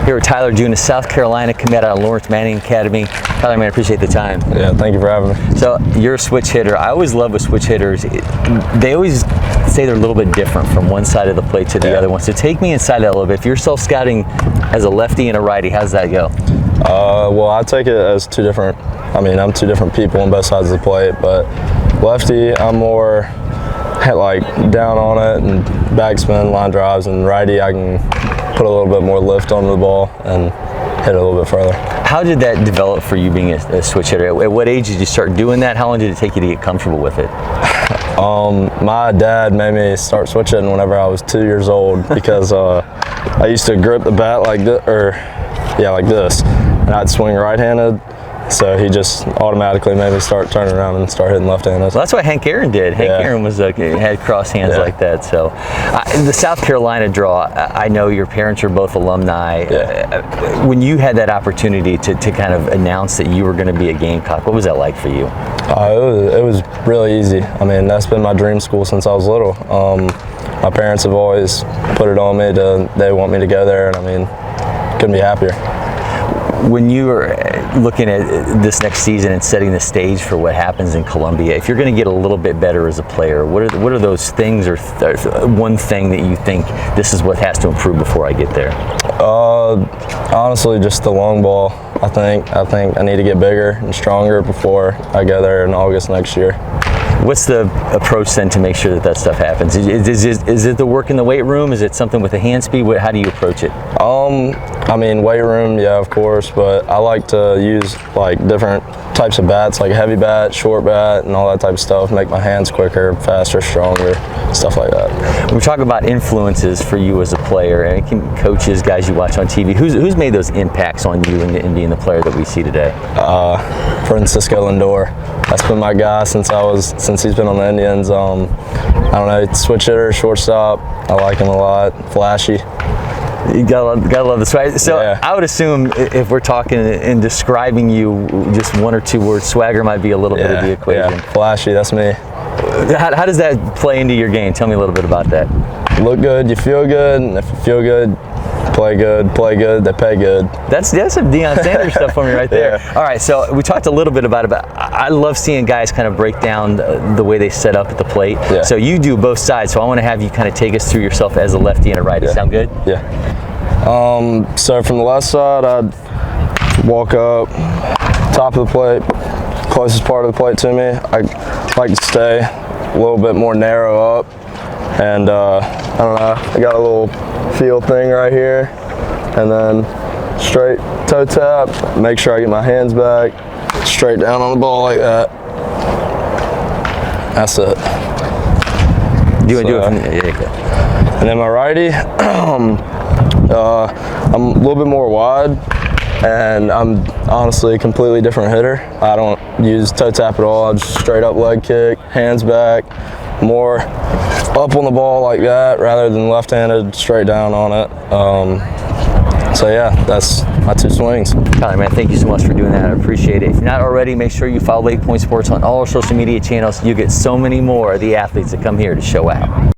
Here with Tyler June, a South Carolina commit out of Lawrence Manning Academy. Tyler, man, I appreciate the time. Yeah, thank you for having me. So you're a switch hitter. I always love with switch hitters. They always say they're a little bit different from one side of the plate to the other one. So take me inside that a little bit. If you're self-scouting as a lefty and a righty, how does that go? Well, I take it as two different, I'm two different people on both sides of the plate, but lefty, I'm more like down on it and backspin, line drives, and righty, I can put a little bit more lift onto the ball and hit it a little bit further. How did that develop for you being a switch hitter? At what age did you start doing that? How long did it take you to get comfortable with it? My dad made me start switching whenever I was 2 years old because I used to grip the bat like this, and I'd swing right-handed. So he just automatically made me start turning around and start hitting left-handed. Well, that's what Hank Aaron did. Hank Aaron was had cross hands like that. So the South Carolina draw, I know your parents are both alumni. When you had that opportunity to kind of announce that you were going to be a Gamecock, what was that like for you? It was really easy. That's been my dream school since I was little. My parents have always put it on me. They want me to go there, and couldn't be happier. When you are looking at this next season and setting the stage for what happens in Columbia, if you're going to get a little bit better as a player, what are those things, or one thing that you think this is what has to improve before I get there? Honestly, just the long ball. I think I need to get bigger and stronger before I go there in August next year. What's the approach then to make sure that stuff happens? Is it the work in the weight room? Is it something with the hand speed? How do you approach it? Weight room, yeah, of course, but I like to use different types of bats, like a heavy bat, short bat, and all that type of stuff, make my hands quicker, faster, stronger, stuff like that. We talk about influences for you as a player, and coaches, guys you watch on TV. Who's made those impacts on you in being the player that we see today? Francisco Lindor. That's been my guy since he's been on the Indians. Switch hitter, shortstop. I like him a lot. Flashy. You gotta love the swag. So I would assume if we're talking and describing you, just one or two words, swagger might be a little bit of the equation. Yeah, flashy. That's me. How does that play into your game? Tell me a little bit about that. Look good, you feel good, and if you feel good, play good, they pay good. That's some Deion Sanders stuff for me right there. All right, so we talked a little bit about it, but I love seeing guys kind of break down the way they set up at the plate. So you do both sides, so I want to have you kind of take us through yourself as a lefty and a righty. Sound good? Yeah. So from the left side, I'd walk up, top of the plate, closest part of the plate to me. I like to stay a little bit more narrow up, and I got a little feel thing right here, and then straight toe tap, make sure I get my hands back, straight down on the ball like that. That's it. Do it from the And then my righty, I'm a little bit more wide, and I'm honestly a completely different hitter. I don't use toe tap at all. I just straight up leg kick, hands back, more up on the ball like that rather than left-handed straight down on it. So yeah, that's my two swings. Tyler, man, thank you so much for doing that. I appreciate it. If you're not already, make sure you follow LakePoint Sports on all our social media channels. You get so many more of the athletes that come here to show out.